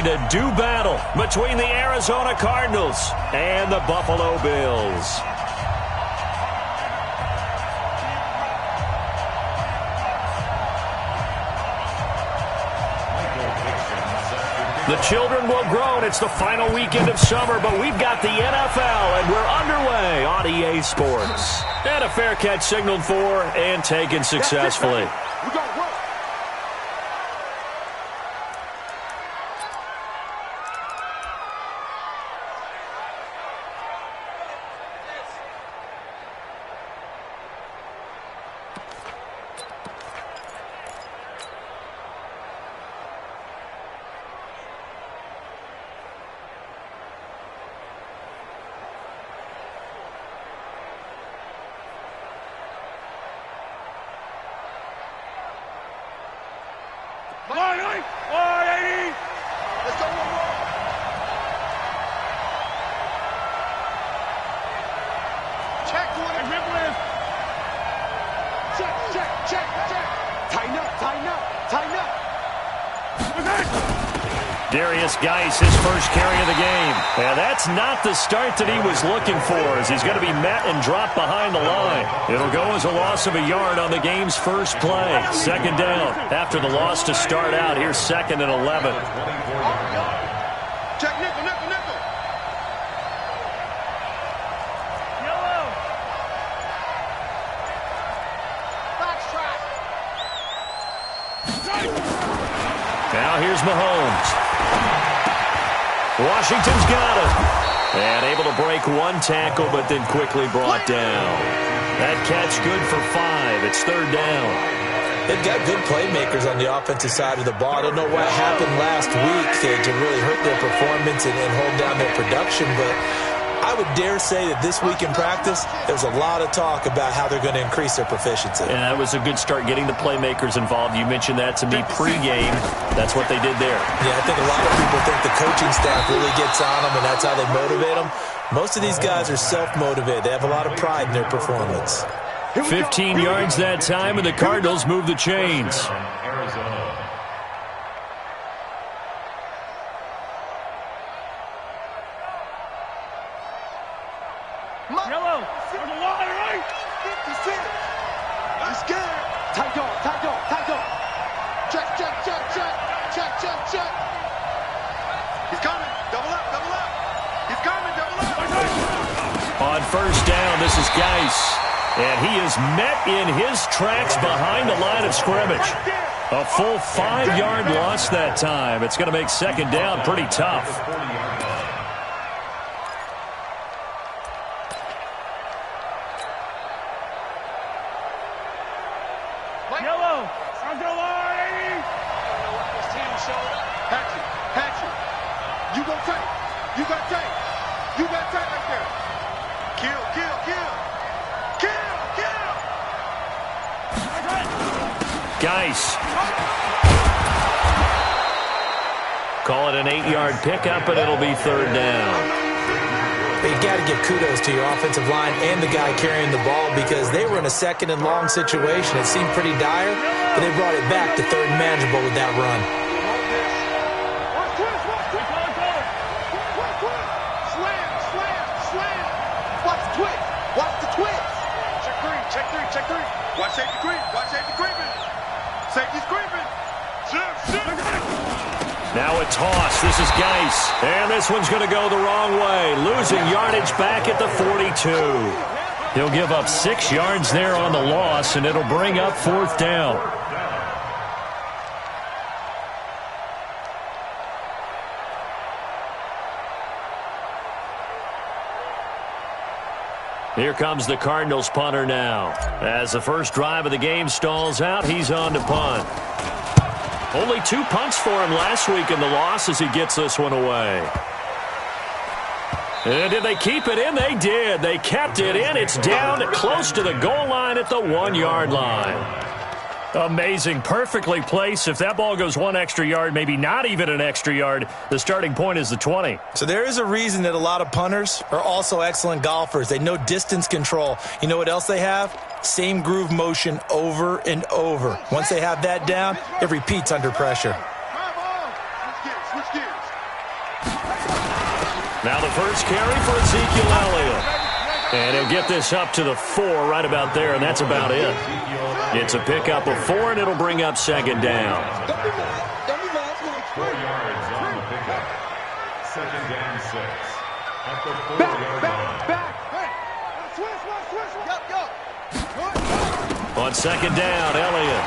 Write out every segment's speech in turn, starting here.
ready to do battle between the Arizona Cardinals and the Buffalo Bills. The children will groan. It's the final weekend of summer, but we've got the NFL, and we're underway on EA Sports. And a fair catch signaled for and taken successfully. His first carry of the game. And that's not the start that he was looking for, as he's going to be met and dropped behind the line. It'll go as a loss of a yard on the game's first play. Second down after the loss to start out. Here's 2nd and 11. Check nickel, nickel, nickel. Yellow. Box track. Now here's Mahomes. Washington's got him. And able to break one tackle, but then quickly brought down. That catch good for 5. It's 3rd down. They've got good playmakers on the offensive side of the ball. I don't know what happened last week to really hurt their performance and hold down their production, but I would dare say that this week in practice, there's a lot of talk about how they're going to increase their proficiency. And that was a good start, getting the playmakers involved. You mentioned that to me pregame. That's what they did there. Yeah, I think a lot of people think the coaching staff really gets on them, and that's how they motivate them. Most of these guys are self-motivated. They have a lot of pride in their performance. 15 yards that time, and the Cardinals move the chains. Yellow. There's a line, right? I'm scared. Tight dog, tight dog, tight dog. Check, check, check, check. Check, check, check. He's coming. Double up, double up. He's coming, double up. On first down, this is Geis. And he is met in his tracks behind the line of scrimmage. A full 5-yard loss that time. It's going to make 2nd down pretty tough. Yellow. On the line. His team showed up. Hatchet, Hatchet. You gonna take. You got take. You got take right there. Kill, kill, kill. Kill, kill. Geis. Call it an 8-yard pickup, and it'll be 3rd down. You've got to give kudos to your offensive line and the guy carrying the ball, because they were in a 2nd and long situation. It seemed pretty dire, but they brought it back to 3rd and manageable with that run. Slam, slam, slam. Watch the twist. Watch the twist. Check 3, check 3, check 3. Watch safety creep. Watch safety creeping. Safety's creeping. Shoot, shoot. Now a toss. This is Geis. And this one's going to go the wrong way. Losing yardage back at the 42. He'll give up 6 yards there on the loss, and it'll bring up 4th down. Here comes the Cardinals punter now. As the first drive of the game stalls out, he's on to punt. Only 2 punts for him last week in the loss as he gets this one away. And did they keep it in? They did. They kept it in. It's down close to the goal line at the 1-yard line. Amazing. Perfectly placed. If that ball goes 1 extra yard, maybe not even an extra yard, the starting point is the 20. So there is a reason that a lot of punters are also excellent golfers. They know distance control. You know what else they have? Same groove motion over and over. Once they have that down, it repeats under pressure. Switch gears, switch gears. Now the first carry for Ezekiel Elliott. And he'll get this up to the 4 right about there, and that's about it. It's a pickup of 4, and it'll bring up second down. 4 yards on the pickup. Second down 6. At the 4-yard line. Back. On second down, Elliott.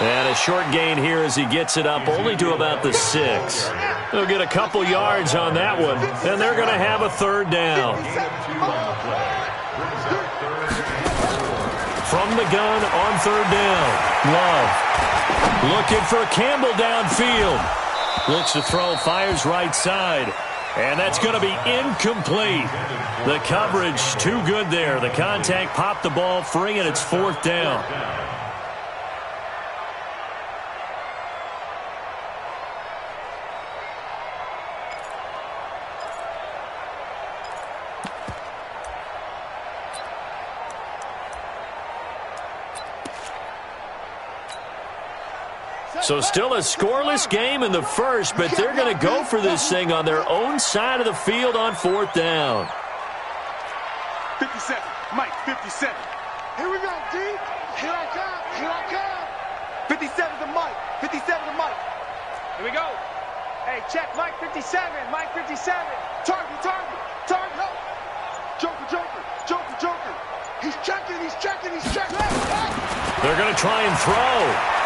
And a short gain here as he gets it up only to about the 6. They'll get a couple yards on that one, and they're going to have a third down. From the gun on third down, Love. Looking for Campbell downfield. Looks to throw, fires right side. And that's going to be incomplete. The coverage too good there. The contact popped the ball free, and it's fourth down. So still a scoreless game in the first, but they're going to go for this thing on their own side of the field on fourth down. 57. Mike, 57. Here we go, D. Here I come. Here I come. 57 to Mike. 57 to Mike. Here we go. Hey, check Mike 57. Mike 57. Target. Help. Joker. He's checking. They're going to try and throw.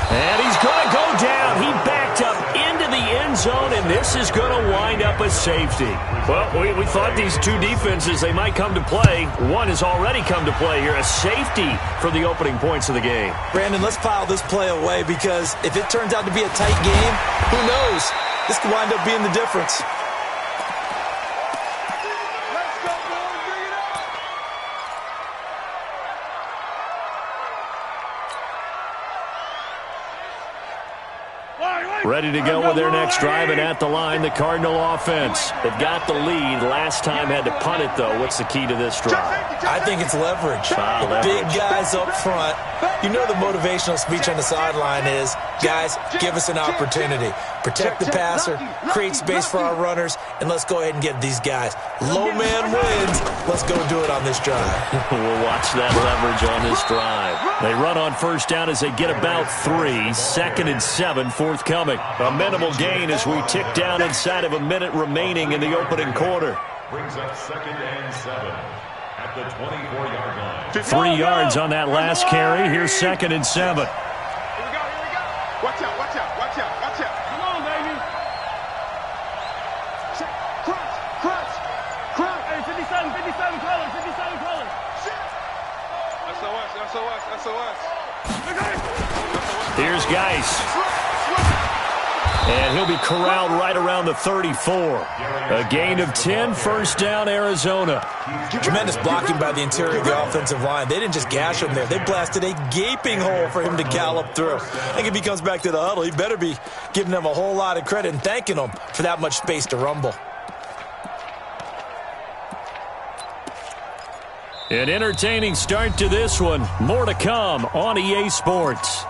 And he's going to go down. He backed up into the end zone, and this is going to wind up a safety. Well, we thought these two defenses, they might come to play. One has already come to play here, a safety for the opening points of the game. Brandon, let's file this play away because if it turns out to be a tight game, who knows? This could wind up being the difference. Ready to go with their next drive, and at the line, the Cardinal offense. They've got the lead. Last time had to punt it, though. What's the key to this drive? I think it's leverage. The big guys up front. You know the motivational speech on the sideline is, guys, give us an opportunity. Protect the passer, create space for our runners, and let's go ahead and get these guys. Low man wins. Let's go do it on this drive. We'll watch that leverage on this drive. They run on first down as they get about 3. Second and 7, forthcoming. A minimal gain as we tick down inside of a minute remaining in the opening quarter. Brings up second and 7 at the 24-yard line. 3 yards on that last carry. Here's second and 7. Here we go. Watch out. Come on, baby. Crunch. Hey, 57 colors. SOS. Here's Geis. And he'll be corralled right around the 34. A gain of 10, first down, Arizona. Tremendous blocking by the interior of the offensive line. They didn't just gash him there. They blasted a gaping hole for him to gallop through. I think if he comes back to the huddle, he better be giving them a whole lot of credit and thanking them for that much space to rumble. An entertaining start to this one. More to come on EA Sports.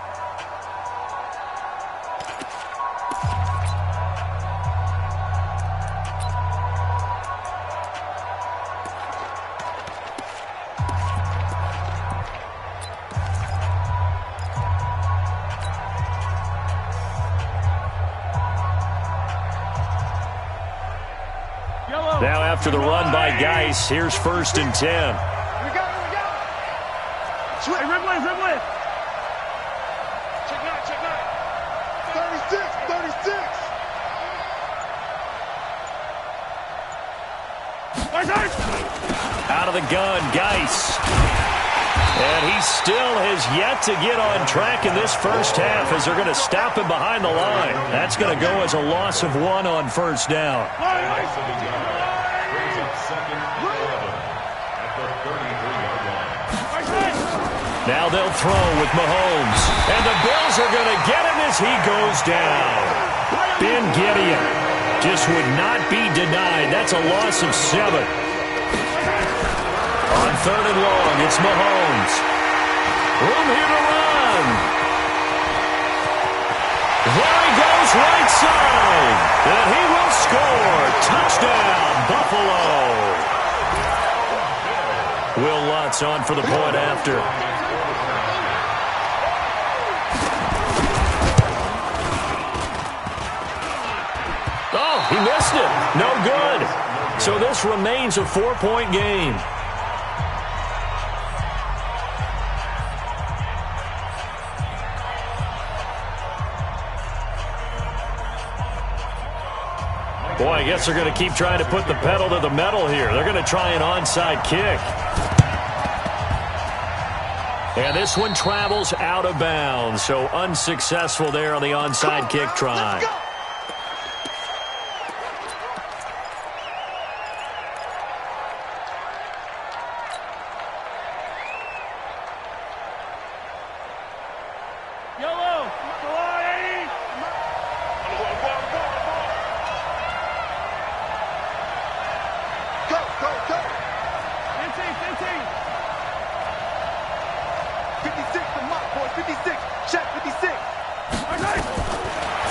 Now after the run by Geis, here's first and 10. Here we go. Hey, rip with. Check nine. 36. Out of the gun, Geis. And he still has yet to get on track in this first half as they're going to stop him behind the line. That's going to go as a loss of 1 on first down. Now they'll throw with Mahomes. And the Bills are going to get him as he goes down. Ben Gideon just would not be denied. That's a loss of 7. On third and long, it's Mahomes. Room here to run. There he goes right side. And he will score. Touchdown, Buffalo. Will Lutz on for the point after. Oh, he missed it. No good. So this remains a 4-point game. Boy, I guess they're going to keep trying to put the pedal to the metal here. They're going to try an onside kick. And this one travels out of bounds, so unsuccessful there on the onside kick try.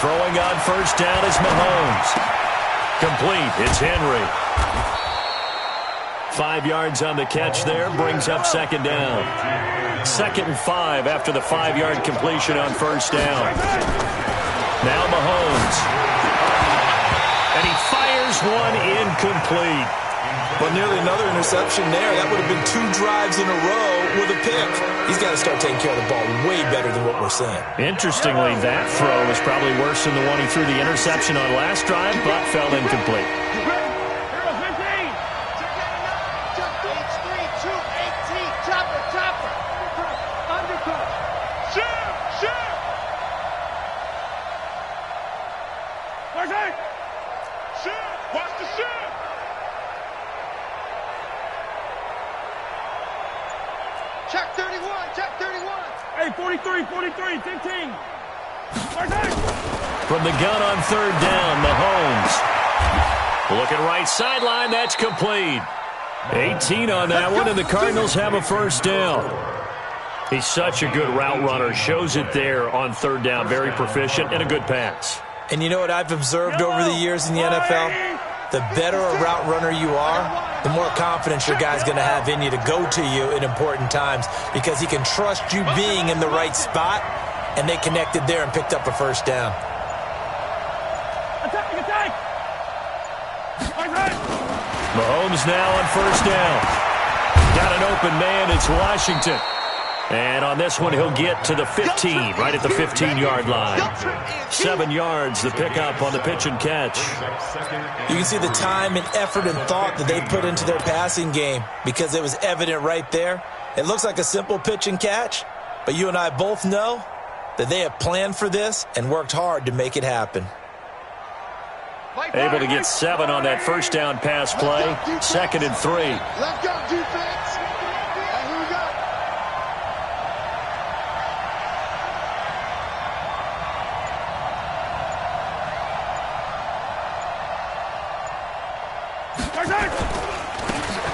Throwing on first down is Mahomes. Complete. It's Henry. 5 yards on the catch there. Brings up second down. 2nd and 5 after the 5-yard completion on first down. Now Mahomes. And he fires one incomplete. Well, nearly another interception there. That would have been 2 drives in a row with a pick. He's got to start taking care of the ball way better than what we're seeing. Interestingly, that throw was probably worse than the one he threw the interception on last drive, but fell incomplete. Watch the shit! Check 31, check 31. Hey, 43, 43, 15. From the gun on third down, Mahomes. Looking right sideline, that's complete. 18 on that one, and the Cardinals have a first down. He's such a good route runner. Shows it there on third down. Very proficient and a good pass. And you know what I've observed over the years in the NFL? The better a route runner you are, the more confidence your guy's going to have in you to go to you in important times because he can trust you being in the right spot, and they connected there and picked up a first down. Attack! Mahomes now on first down. Got an open man. It's Washington. And on this one, he'll get to the 15, right at the 15-yard line. 7 yards, the pickup on the pitch and catch. You can see the time and effort and thought that they put into their passing game because it was evident right there. It looks like a simple pitch and catch, but you and I both know that they have planned for this and worked hard to make it happen. Able to get 7 on that first down pass play. 2nd and 3. Let's go, defense. And here we go.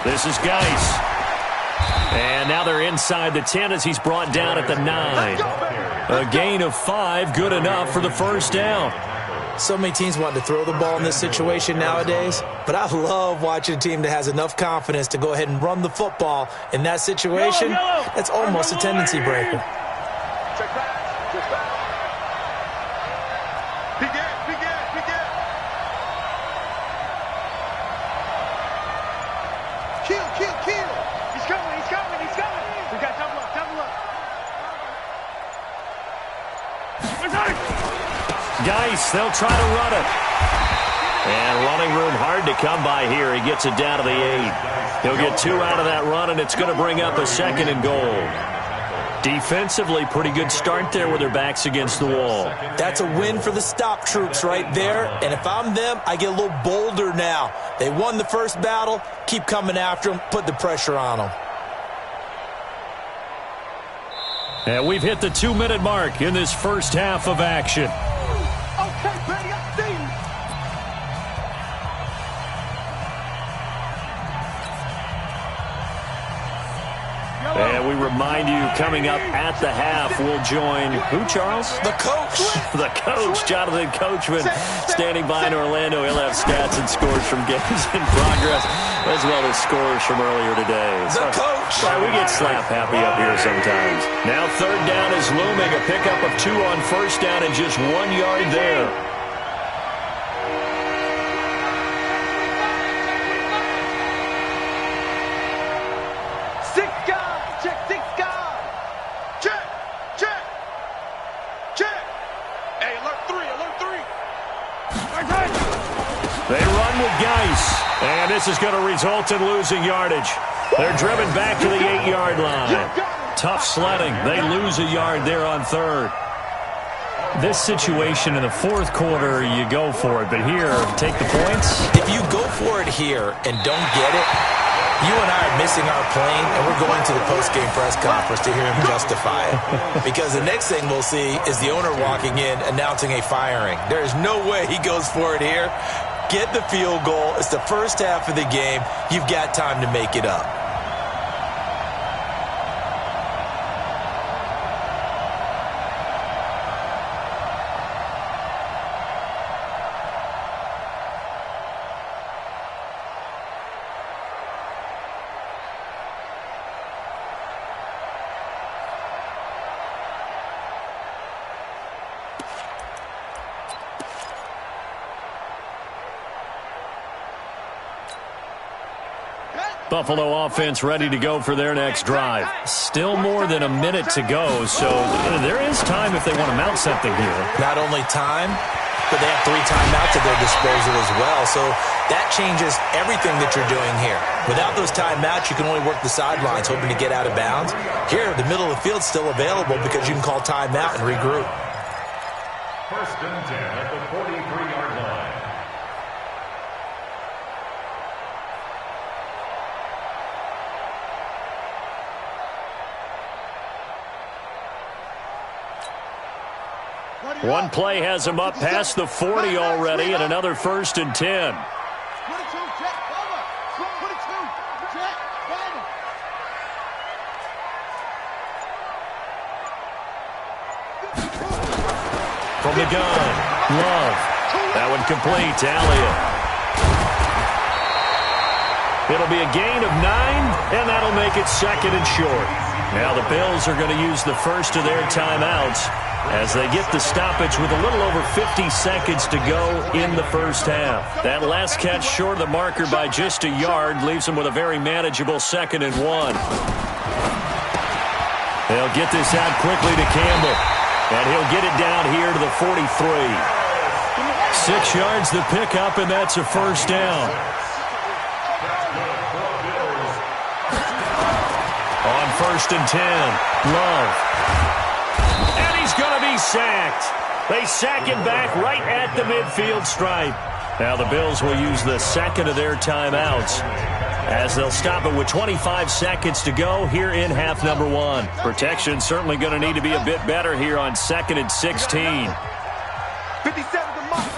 This is Geis. And now they're inside the 10 as he's brought down at the 9. A gain of 5, good enough for the first down. So many teams want to throw the ball in this situation nowadays, but I love watching a team that has enough confidence to go ahead and run the football in that situation. That's almost a tendency breaker. Check back. Begin. Kill. He's coming. We got double up. Geis, they'll try to run it. And running room hard to come by here. He gets it down to the 8. He'll get 2 out of that run, and it's going to bring up a 2nd and goal. Defensively, pretty good start there with their backs against the wall. That's a win for the stop troops right there. And if I'm them, I get a little bolder now. They won the first battle. Keep coming after them. Put the pressure on them. And we've hit the 2-minute mark in this first half of action. Okay, Betty, I see you. And we remind you, coming up at the half, we'll join who, Charles? The coach. The coach, Jonathan Coachman, standing by in Orlando. He'll have stats and scores from games in progress, as well as scores from earlier today. The coach. We get slap happy up here sometimes. Now third down is looming. A pickup of 2 on first down and just 1 yard there. They run with Geis, and this is going to result in losing yardage. They're driven back to the 8-yard line. Tough sledding. They lose a yard there on third. This situation in the fourth quarter, you go for it, but here, take the points. If you go for it here and don't get it, you and I are missing our plane, and we're going to the post-game press conference to hear him justify it. Because the next thing we'll see is the owner walking in announcing a firing. There is no way he goes for it here. Get the field goal. It's the first half of the game. You've got time to make it up. Buffalo offense ready to go for their next drive. Still more than a minute to go, so there is time if they want to mount something here. Not only time, but they have 3 timeouts at their disposal as well, so that changes everything that you're doing here. Without those timeouts, you can only work the sidelines, hoping to get out of bounds. Here, the middle of the field's still available because you can call timeout and regroup. First and 10 at the 43-yard line. One play has him up past the 40 already, and another first and 10. From the gun, Love. That one complete to Elliott. It'll be a gain of 9, and that'll make it second and short. Now the Bills are going to use the first of their timeouts as they get the stoppage with a little over 50 seconds to go in the first half. That last catch short of the marker by just a yard leaves them with a very manageable 2nd and 1. They'll get this out quickly to Campbell, and he'll get it down here to the 43. 6 yards the pickup, and that's a first down. On first and 10, Love. And he's going to be sacked. They sack him back right at the midfield stripe. Now the Bills will use the second of their timeouts as they'll stop it with 25 seconds to go here in half number 1. Protection certainly going to need to be a bit better here on 2nd and 16. 57 to Mike.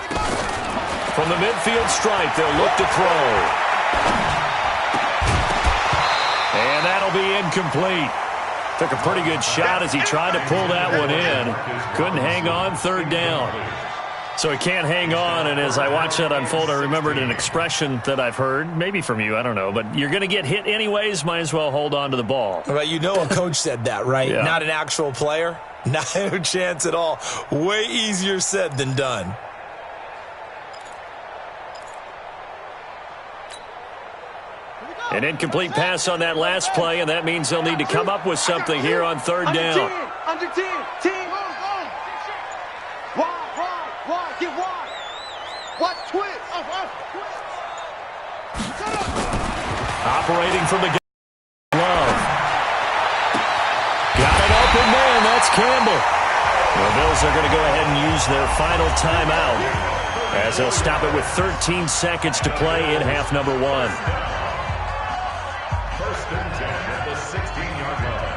From the midfield stripe, they'll look to throw. And that'll be incomplete. Took a pretty good shot as he tried to pull that one in. Couldn't hang on, third down. So he can't hang on, and as I watched that unfold, I remembered an expression that I've heard, maybe from you, I don't know, but you're going to get hit anyways, might as well hold on to the ball. Well, you know a coach said that, right? Yeah. Not an actual player. Not a chance at all. Way easier said than done. An incomplete pass on that last play, and that means they'll need to come up with something here on third down. Under 10, 10. Wide, get wide. Watch twist. Operating from the Love. Got an open man, that's Campbell. The Bills are going to go ahead and use their final timeout as they'll stop it with 13 seconds to play in half number 1. First and 10 at the 16-yard line.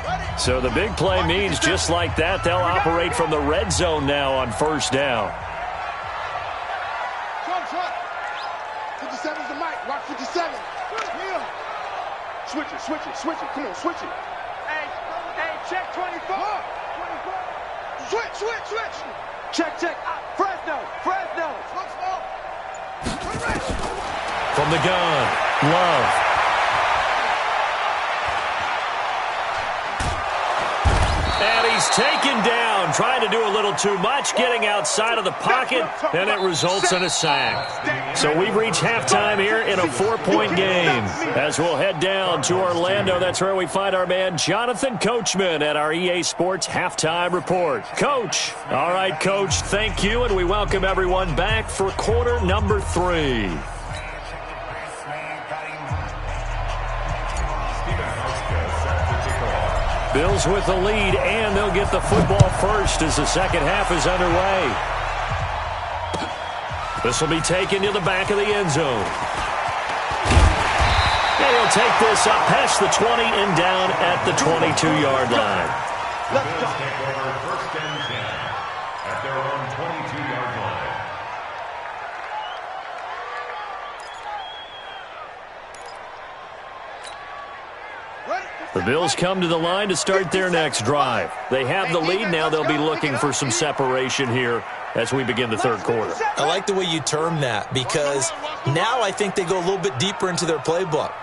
Ready? So the big play means just like that, they'll operate from the red zone now on first down. 57's the mic. Watch 57. Switch it, switch it, switch it. Come on, switch it. Hey, check 24. Switch. Check. Fresno. From the gun, Love. And he's taken down, trying to do a little too much, getting outside of the pocket, and it results in a sack. So we've reached halftime here in a 4-point game. As we'll head down to Orlando, that's where we find our man Jonathan Coachman at our EA Sports Halftime Report. Coach. All right, Coach, thank you, and we welcome everyone back for quarter number 3. Bills with the lead, and they'll get the football first as the second half is underway. This will be taken to the back of the end zone. And he'll take this up past the 20 and down at the 22-yard line. Let's go. Take over first and 10 at their own 22-yard line. The Bills come to the line to start their next drive. They have the lead. Now they'll be looking for some separation here as we begin the third quarter. I like the way you term that, because now I think they go a little bit deeper into their playbook.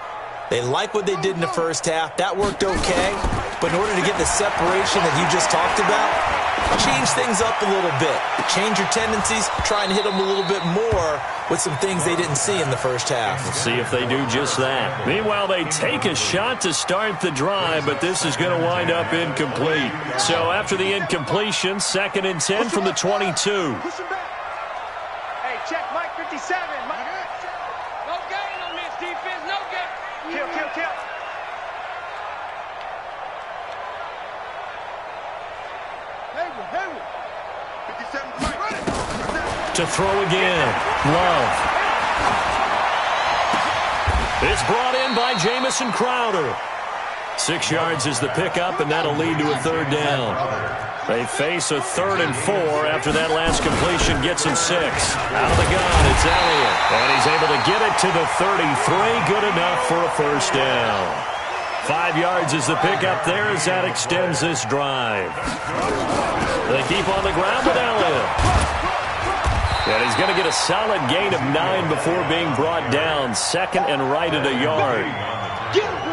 They like what they did in the first half. That worked okay. But in order to get the separation that you just talked about, change things up a little bit. Change your tendencies. Try and hit them a little bit more with some things they didn't see in the first half. We'll see if they do just that. Meanwhile, they take a shot to start the drive, but this is going to wind up incomplete. So after the incompletion, 2nd and 10 from the 22. Hey, check Mike 57. No gain on this defense. No gain. Kill. Hayward. 57's the mic. To throw again, Love. It's brought in by Jamison Crowder. 6 yards is the pickup, and that'll lead to a third down. They face a 3rd and 4 after that last completion gets them 6. Out of the gun, it's Elliott. And he's able to get it to the 33. Good enough for a first down. 5 yards is the pickup there as that extends this drive. They keep on the ground with Elliott. And he's going to get a solid gain of 9 before being brought down. 2nd and right at a yard.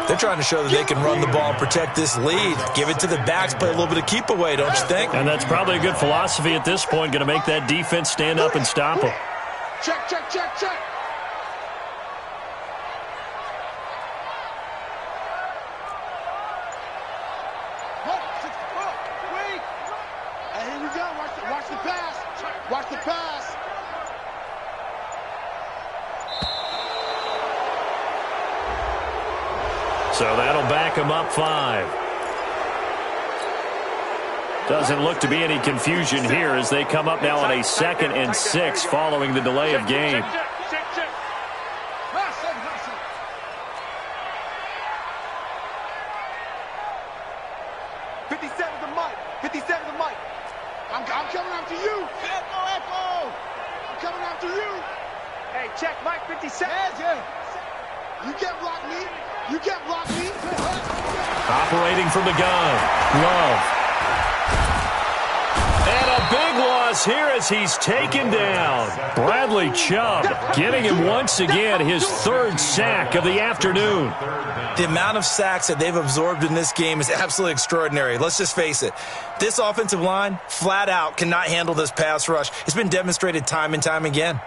They're trying to show that they can run the ball and protect this lead. Give it to the backs, play a little bit of keep away, don't you think? And that's probably a good philosophy at this point. Going to make that defense stand up and stop them. Check. Here we go. Watch the pass. Watch the pass. So that'll back him up 5. Doesn't look to be any confusion here as they come up now on a 2nd and 6 following the delay of game. Check. 57's the mic. 57's the mic. I'm coming after you. Echo. I'm coming after you. Hey, check Mike 57. You can't block me. Operating from the gun, Love. And a big loss here as he's taken down. Bradley Chubb getting him once again his 3rd sack of the afternoon. The amount of sacks that they've absorbed in this game is absolutely extraordinary. Let's just face it. This offensive line, flat out, cannot handle this pass rush. It's been demonstrated time and time again.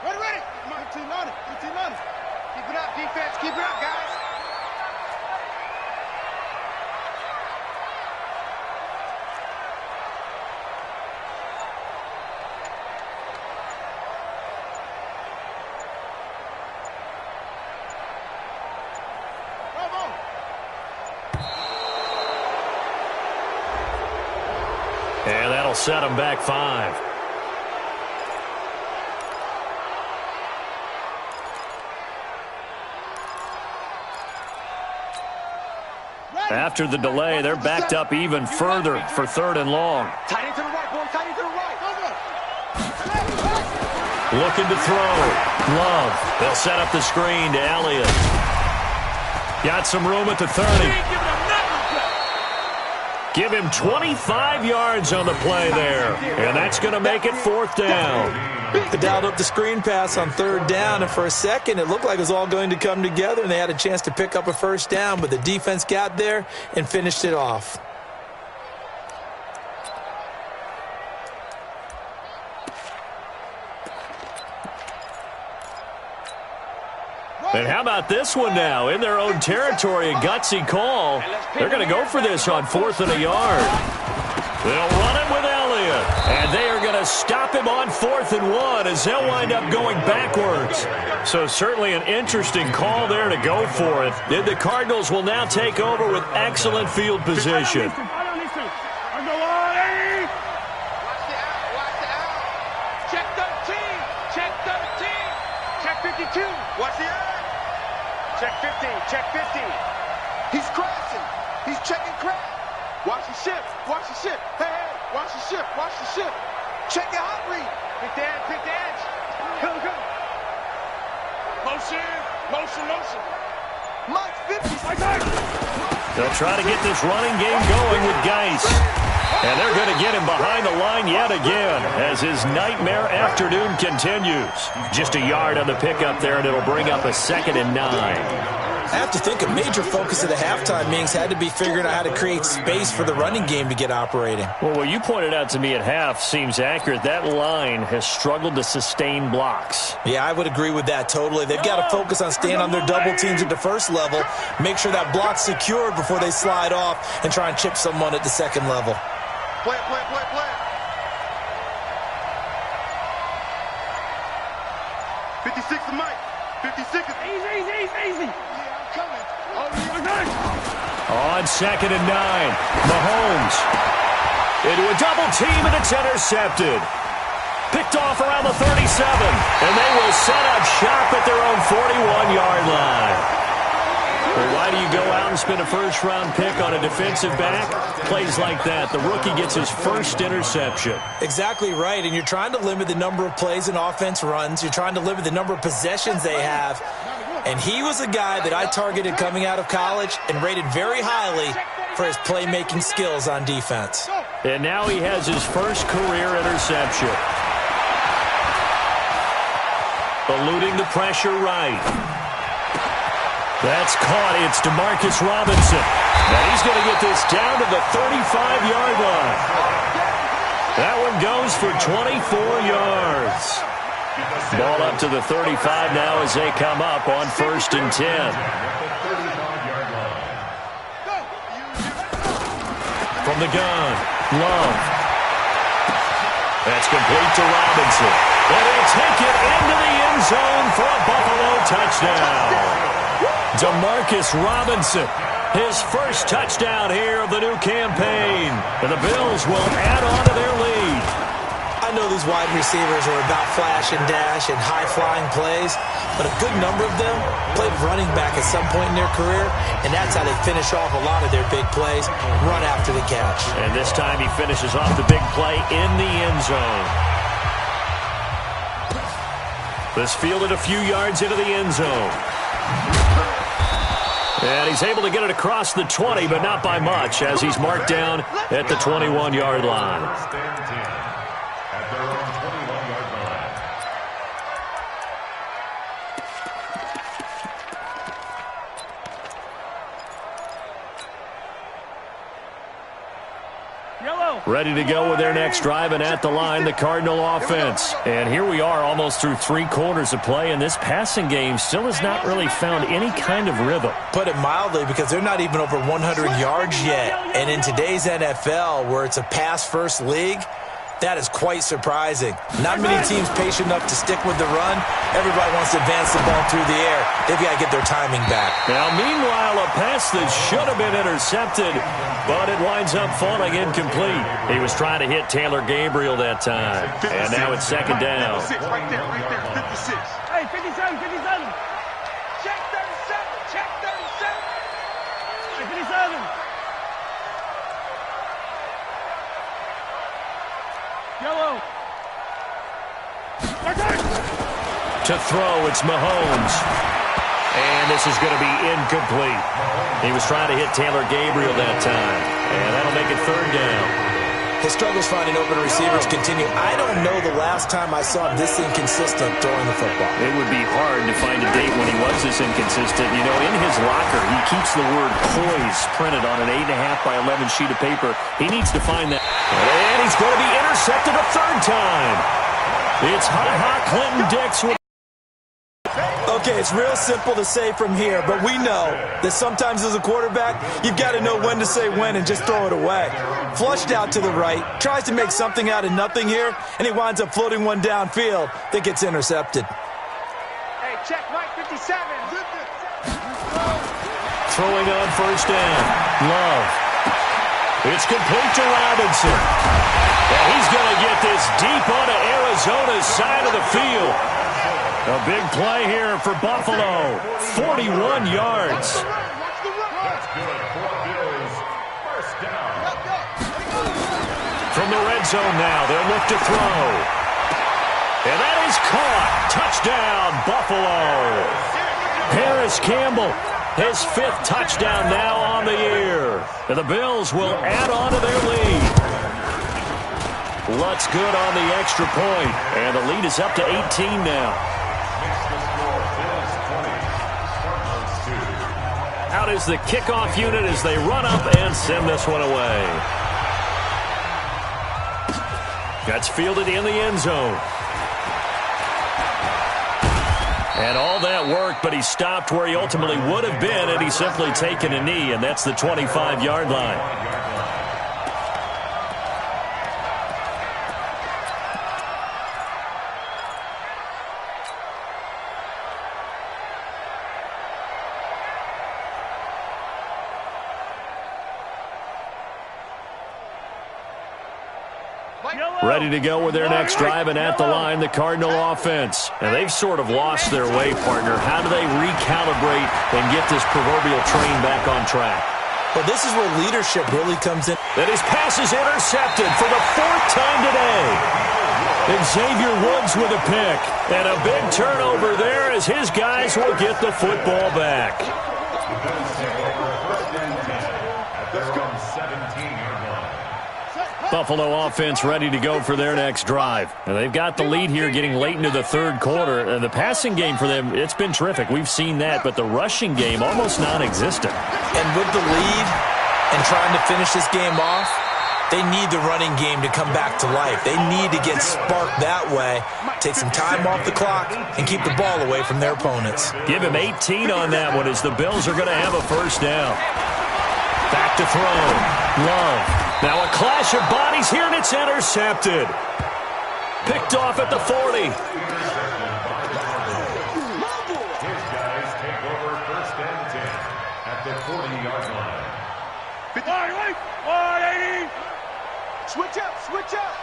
Ready. 15 on it. Keep it up, defense. Keep it up, guys. And that'll set him back 5. After the delay, they're backed up even further for 3rd and long. Tight end to the right, boy. Tight end to the right. Looking to throw. Love. They'll set up the screen to Elliott. Got some room at the 30. Give him 25 yards on the play there. And that's going to make it 4th down. They dialed up the screen pass on 3rd down, and for a second it looked like it was all going to come together, and they had a chance to pick up a 1st down, but the defense got there and finished it off. And how about this one now? In their own territory, a gutsy call. They're going to go for this on 4th and a yard. They'll run it with Elliott. And they are going to stop him on 4th and 1 as they'll wind up going backwards. So certainly an interesting call there to go for it. The Cardinals will now take over with excellent field position. Check 13. Check 13. Check 52. Watch the eye. Check 15. Check 15. He's crashing. He's checking crash. Watch the shift. Watch the shift. Hey, hey. Watch the shift. Watch the shift. Check your hot read. Pick the edge. Pick the edge. Go, go. Motion. Motion, motion. Mike 50. They'll try to get this running game going with Geis. And they're going to get him behind the line yet again as his nightmare afternoon continues. Just a yard on the pickup there, and it'll bring up a 2nd and 9. I have to think a major focus of the halftime meetings had to be figuring out how to create space for the running game to get operating. Well, what you pointed out to me at half seems accurate. That line has struggled to sustain blocks. Yeah, I would agree with that totally. They've got to focus on staying on their double teams at the 1st level, make sure that block's secured before they slide off and try and chip someone at the 2nd level. Play, play, play, play. 56 to Mike. 56 is Easy. On 2nd and 9, Mahomes into a double team, and it's intercepted. Picked off around the 37, and they will set up shop at their own 41-yard line. Well, why do you go out and spend a 1st-round pick on a defensive back? Plays like that, the rookie gets his 1st interception. Exactly right, and you're trying to limit the number of plays an offense runs. You're trying to limit the number of possessions they have. And he was a guy that I targeted coming out of college and rated very highly for his playmaking skills on defense. And now he has his 1st career interception. Eluding the pressure right. That's caught. It's DeMarcus Robinson. And he's going to get this down to the 35-yard line. That one goes for 24 yards. Ball up to the 35 now as they come up on 1st and 10. From the gun, Love. That's complete to Robinson. And he'll take it into the end zone for a Buffalo touchdown. DeMarcus Robinson, his 1st touchdown here of the new campaign. And the Bills will add on to their lead. I know these wide receivers are about flash and dash and high-flying plays, but a good number of them played running back at some point in their career, and that's how they finish off a lot of their big plays, run after the catch. And this time he finishes off the big play in the end zone. This fielded a few yards into the end zone. And he's able to get it across the 20, but not by much, as he's marked down at the 21-yard line. Ready to go with their next drive, and at the line, the Cardinal offense. And here we are almost through 3 quarters of play, and this passing game still has not really found any kind of rhythm. Put it mildly, because they're not even over 100 yards yet. And in today's NFL, where it's a pass-first league, that is quite surprising. Not many teams patient enough to stick with the run. Everybody wants to advance the ball through the air. They've got to get their timing back. Now, meanwhile, a pass that should have been intercepted, but it winds up falling incomplete. He was trying to hit Taylor Gabriel that time. And now it's 2nd down. right there, 56. Hey, 57. Check 37. Check 37. Hey, 57. throw. It's Mahomes. And this is going to be incomplete. He was trying to hit Taylor Gabriel that time. And that'll make it third down. His struggles finding open receivers continue. I don't know the last time I saw him this inconsistent throwing the football. It would be hard to find a date when he was this inconsistent. You know, in his locker, he keeps the word poise printed on an 8.5 by 11 sheet of paper. He needs to find that. And he's going to be intercepted a third time. It's Ha-Ha Clinton-Dix with... Okay, it's real simple to say from here, but we know that sometimes as a quarterback, you've got to know when to say when and just throw it away. Flushed out to the right, tries to make something out of nothing here, and he winds up floating one downfield that gets intercepted. Hey, check Mike 57. Throwing on first down. Love. It's complete to Robinson. And he's going to get this deep onto Arizona's side of the field. A big play here for Buffalo. 41 yards. That's good for Bills. First down. From the red zone now, they'll look to throw. And that is caught. Touchdown, Buffalo. Harris Campbell, his 5th touchdown now on the year. And the Bills will add on to their lead. Lutz good on the extra point. And the lead is up to 18 now. Out is the kickoff unit as they run up and send this one away. That's fielded in the end zone. And all that work, but he stopped where he ultimately would have been had he simply taken a knee, and that's the 25-yard line. Ready to go with their next drive, and at the line, the Cardinal offense. And they've sort of lost their way, partner. How do they recalibrate and get this proverbial train back on track? Well, this is where leadership really comes in. And his pass is intercepted for the 4th time today. Xavier Woods with a pick. And a big turnover there as his guys will get the football back. Buffalo offense ready to go for their next drive. And they've got the lead here getting late into the third quarter. And the passing game for them, it's been terrific. We've seen that, but the rushing game almost non-existent. And with the lead and trying to finish this game off, they need the running game to come back to life. They need to get sparked that way, take some time off the clock, and keep the ball away from their opponents. Give him 18 on that one as the Bills are going to have a first down. Back to throw. Love. Now a clash of bodies here, and it's intercepted. Picked off at the 40. His guys take over first and 10 at the 40-yard line. 180. Switch up, switch up.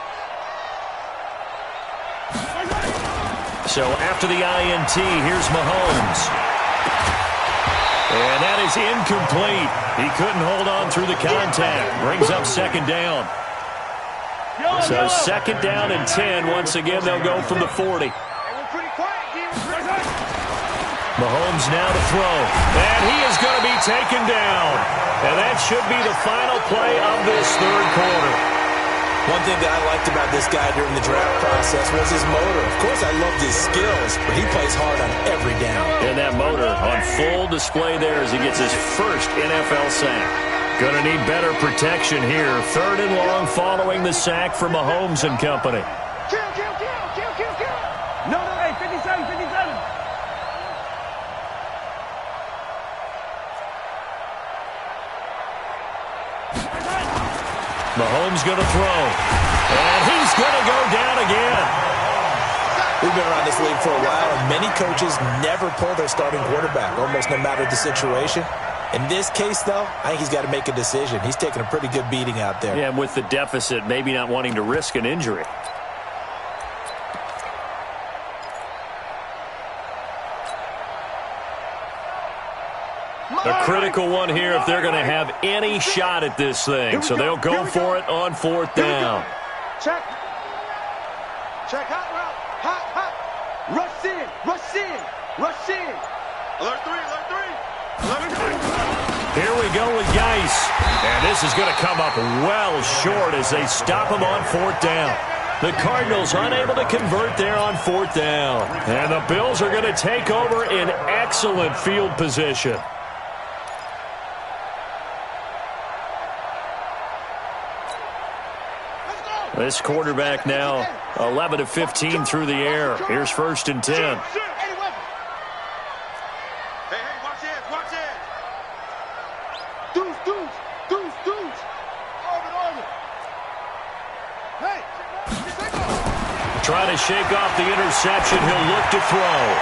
So after the INT, here's Mahomes. And that is incomplete. He couldn't hold on through the contact. Brings up second down. So second down and 10. Once again, they'll go from the 40. Mahomes now to throw. And he is going to be taken down. And that should be the final play of this third quarter. One thing that I liked about this guy during the draft process was his motor. Of course, I loved his skills, but he plays hard on every down. And that motor on full display there as he gets his first NFL sack. Going to need better protection here. Third and long following the sack for Mahomes and company. Kill. No, hey, 57. Mahomes going to throw. And he's going to go down again. We've been around this league for a while, and many coaches never pull their starting quarterback, almost no matter the situation. In this case, though, I think he's got to make a decision. He's taking a pretty good beating out there. Yeah, and with the deficit, maybe not wanting to risk an injury. A critical one here if they're going to have any shot at this thing. So they'll go for it on fourth down. Check. Hot route. Hot. Rush Rush in. Rush in. Rush in. Alert 3. Alert 3. Alert 3. Here we go with Geis. And this is going to come up well short as they stop him on 4th down. The Cardinals unable to convert there on 4th down. And the Bills are going to take over in excellent field position. This quarterback now 11 of 15 through the air. Here's 1st and 10. Hey, watch it, watch it. Deuce. Orbit. Hey, Trying to shake off the interception. He'll look to throw.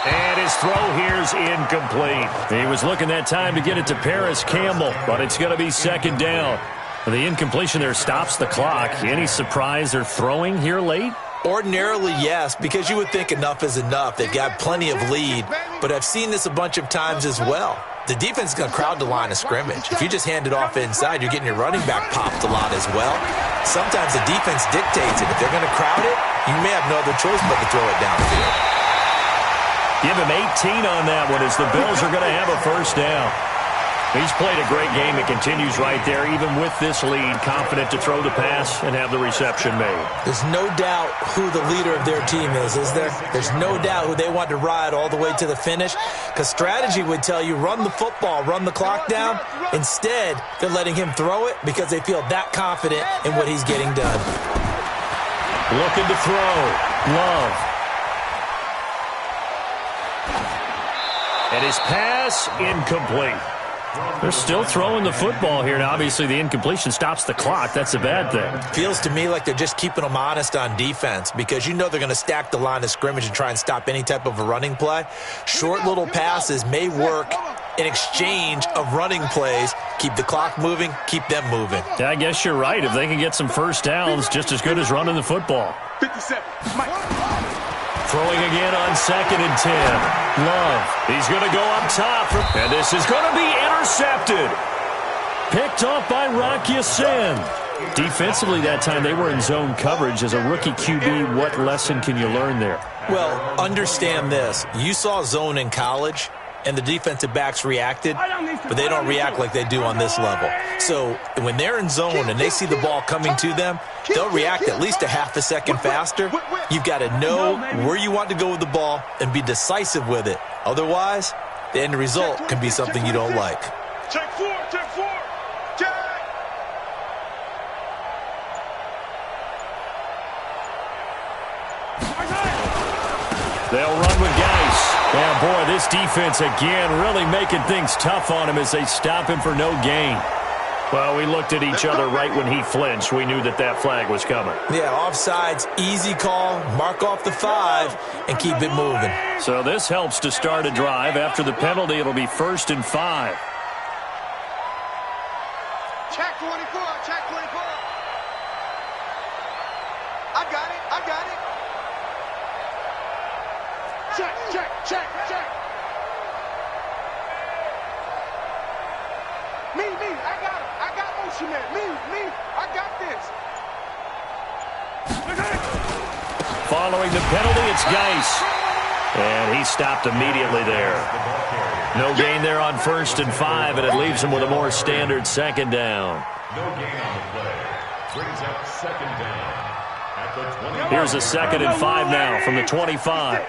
And his throw here's incomplete. He was looking that time to get it to Paris Campbell, but it's going to be 2nd down. The incompletion there stops the clock. Any surprise they're throwing here late? Ordinarily, yes, because you would think enough is enough. They've got plenty of lead, but I've seen this a bunch of times as well. The defense is going to crowd the line of scrimmage. If you just hand it off inside, you're getting your running back popped a lot as well. Sometimes the defense dictates it. If they're going to crowd it, you may have no other choice but to throw it downfield. Give him 18 on that one as the Bills are going to have a 1st down. He's played a great game and continues right there, even with this lead, confident to throw the pass and have the reception made. There's no doubt who the leader of their team is there? There's no doubt who they want to ride all the way to the finish, because strategy would tell you run the football, run the clock down. Instead, they're letting him throw it because they feel that confident in what he's getting done. Looking to throw. Love. And his pass incomplete. They're still throwing the football here, and obviously the incompletion stops the clock. That's a bad thing. Feels to me like they're just keeping them honest on defense because you know they're going to stack the line of scrimmage and try and stop any type of a running play. Short little passes may work in exchange of running plays. Keep the clock moving, keep them moving. Yeah, I guess you're right. If they can get some 1st downs, just as good as running the football. 57. Mike. Throwing again on 2nd and 10. Love. He's going to go up top. And this is going to be intercepted. Picked off by Rock Ya-Sin. Defensively that time, they were in zone coverage. As a rookie QB, what lesson can you learn there? Well, understand this. You saw zone in college, and the defensive backs reacted, but they don't react like they do on this level. So when they're in zone and they see the ball coming to them, they'll react at least a half a second faster. You've got to know where you want to go with the ball and be decisive with it. Otherwise, the end result can be something you don't like. Check 4, check 4. Check. They'll run with Geis. Yeah, boy, this defense again really making things tough on him as they stop him for no gain. Well, we looked at each other right when he flinched. We knew that that flag was coming. Yeah, offsides, easy call, mark off the 5, and keep it moving. So this helps to start a drive. After the penalty, it'll be 1st and 5. Check 24, check 24. I got it. Check. Me, I got him. I got Ocean Man. Me, I got this. Following the penalty, it's Geis. And he stopped immediately there. No gain there on 1st and 5, and it leaves him with a more standard 2nd down. No gain on the play. Brings up 2nd down at the 20. Here's a 2nd and 5 now from the 25.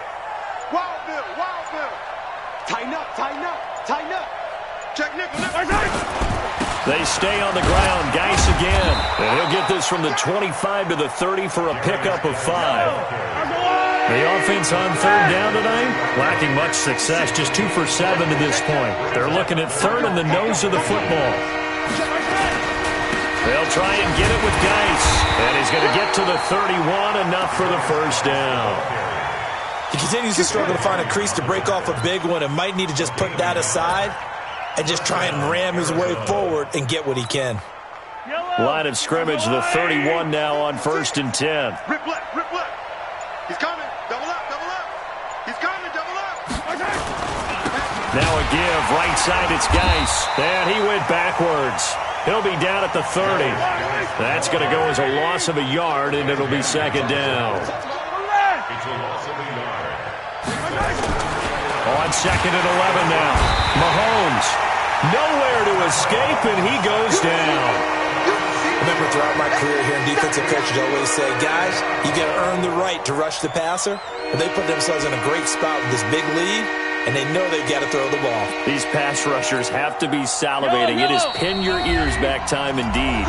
Wild Bill. Tighten up. Check nickel. They stay on the ground. Geis again. And he'll get this from the 25 to the 30 for a pickup of 5. The offense on 3rd down tonight, lacking much success, just 2 for 7 to this point. They're looking at 3rd in the nose of the football. They'll try and get it with Geis. And he's going to get to the 31, enough for the 1st down. He continues to struggle to find a crease to break off a big one and might need to just put that aside and just try and ram his way forward and get what he can. Line of scrimmage, the 31 now on 1st and 10. Rip left. He's coming. Double up. He's coming. Double up. Now a give. Right side, it's Geis. And he went backwards. He'll be down at the 30. That's going to go as a loss of a yard, and it'll be 2nd down. It's a loss of a yard. on 2nd and 11 now. Mahomes, nowhere to escape, and he goes down. I remember throughout my career here, defensive coaches always say, guys, you got to earn the right to rush the passer. But they put themselves in a great spot with this big lead, and they know they've got to throw the ball. These pass rushers have to be salivating. It is pin your ears back time indeed.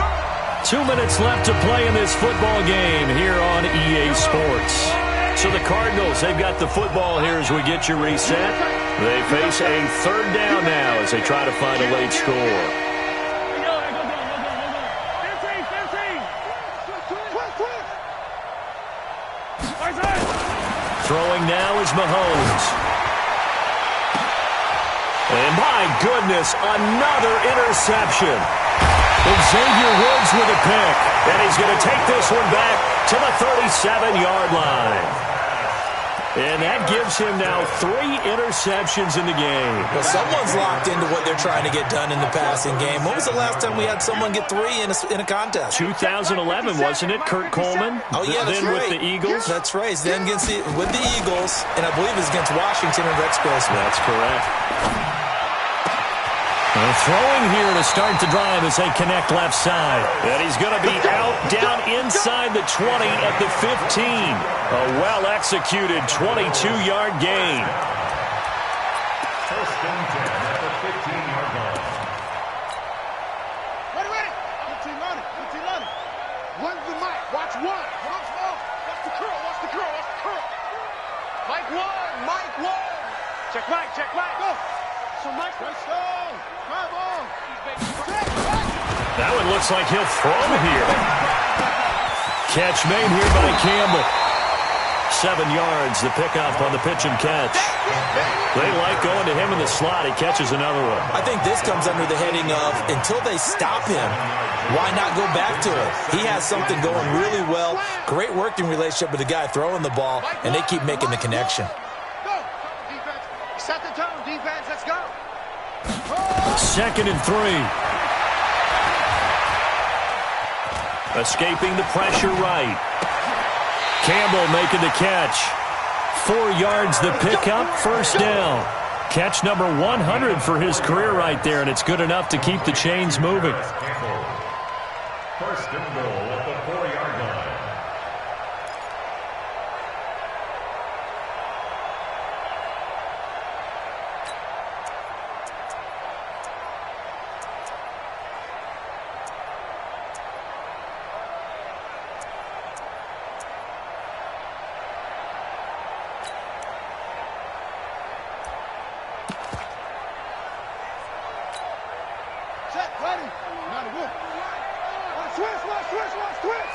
2 minutes left to play in this football game here on EA Sports. So the Cardinals, they've got the football here as we get you reset. They face a 3rd down now as they try to find a late score. Throwing now is Mahomes. And my goodness, another interception. Xavier Woods with a pick. And he's going to take this one back to the 37-yard line. And that gives him now 3 interceptions in the game. Well, someone's locked into what they're trying to get done in the passing game. When was the last time we had someone get 3 in a contest? 2011, wasn't it, Kurt Coleman? Oh, yeah, that's then right. with the Eagles? That's right. Then with the Eagles, and I believe it's against Washington and Rex Grossman. That's correct. Throwing here to start the drive as they connect left side. And he's going to be out down inside the 20 at the 15. A well-executed 22-yard gain. First and 10 at the 15-yard line. Ready. 15 on it. One's the mic. Watch one. Come on, small. Watch the curl. Mike one. Check Mike. Go. So Mike, let's go. Come on. That one looks like he'll throw here. Catch made here by Campbell. 7 yards, the pickup on the pitch and catch. They like going to him in the slot. He catches another one. I think this comes under the heading of, until they stop him, why not go back to it? He has something going really well. Great working relationship with the guy throwing the ball, and they keep making the connection. Go. Defense. Set the tone, defense. Let's go. 2nd and 3. Escaping the pressure right. Campbell making the catch. 4 yards the pickup, 1st down. Catch number 100 for his career right there, and it's good enough to keep the chains moving. First and goal at the 4-yard line. Set, ready. Not a good. Switch.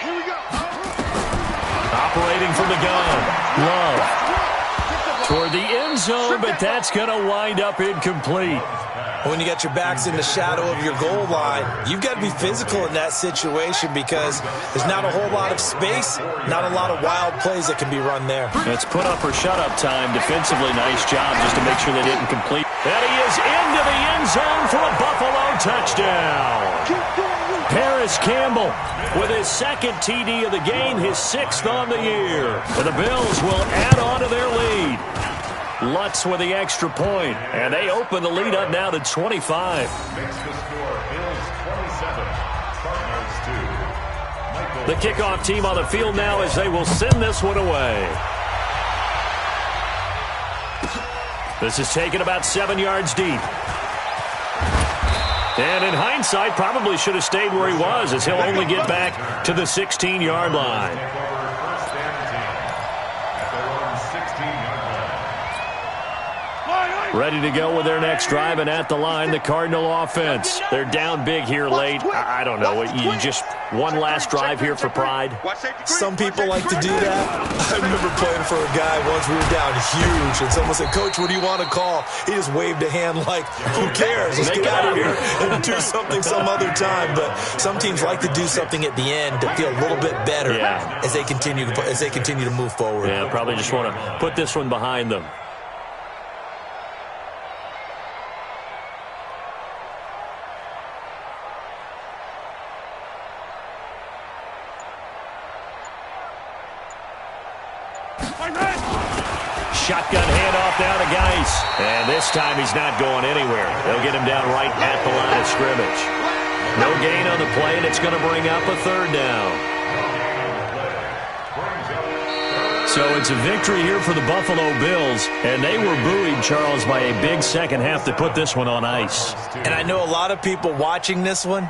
Here we go. Operating from the gun. Love. Toward the end zone, but that's going to wind up incomplete. When you got your backs in the shadow of your goal line, you've got to be physical in that situation because there's not a whole lot of space, not a lot of wild plays that can be run there. It's put up or shut up time defensively. Nice job just to make sure they didn't complete. And he is into the end zone for a Buffalo touchdown. Paris Campbell with his 2nd TD of the game, his 6th on the year. And the Bills will add on to their lead. Lutz with the extra point, and they open the lead up now to 25. Makes the score Bills 27, Cardinals 2. The kickoff team on the field now as they will send this one away. This is taken about 7 yards deep. And in hindsight, probably should have stayed where he was as he'll only get back to the 16-yard line. First and 10 at their own 16-yard line. Ready to go with their next drive, and at the line, the Cardinal offense. They're down big here late. I don't know. You just one last drive here for pride? Some people like to do that. I remember playing for a guy once. We were down huge, and someone said, "Coach, what do you want to call?" He just waved a hand like, "Who cares? Let's get out of here and do something some other time." But some teams like to do something at the end to feel a little bit better as they continue to move forward. Yeah, probably just want to put this one behind them. shotgun handoff down to Geis. And this time he's not going anywhere. They'll get him down right at the line of scrimmage. No gain on the play, and it's going to bring up a third down. So it's a victory here for the Buffalo Bills, and they were buoyed, Charles, by a big second half to put this one on ice. And I know a lot of people watching this one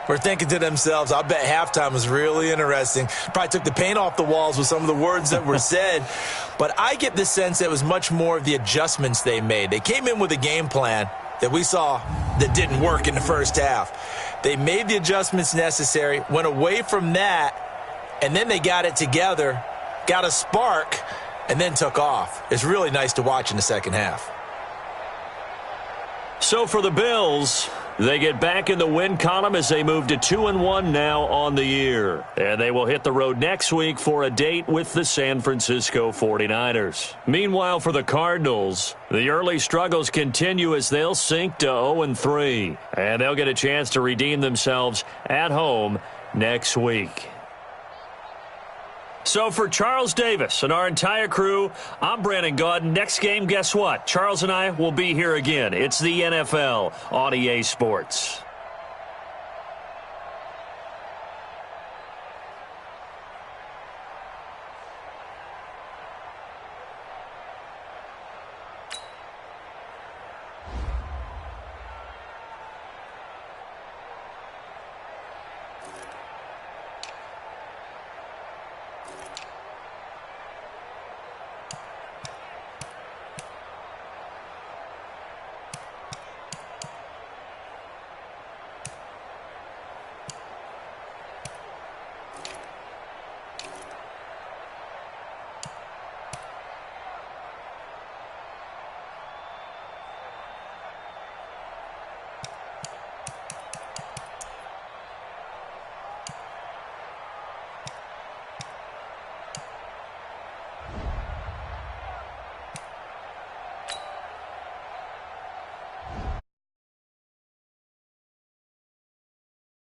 were thinking to themselves, I bet halftime was really interesting. Probably took the paint off the walls with some of the words that were said. But I get the sense that it was much more of the adjustments they made. They came in with a game plan that we saw that didn't work in the first half. They made the adjustments necessary, went away from that, and then they got it together, got a spark, and then took off. It's really nice to watch in the second half. So for the Bills, they get back in the win column as they move to 2-1 now on the year. And they will hit the road next week for a date with the San Francisco 49ers. Meanwhile, for the Cardinals, the early struggles continue as they'll sink to 0-3. And they'll get a chance to redeem themselves at home next week. So for Charles Davis and our entire crew, I'm Brandon Gaudin. Next game, guess what? Charles and I will be here again. It's the NFL on EA Sports.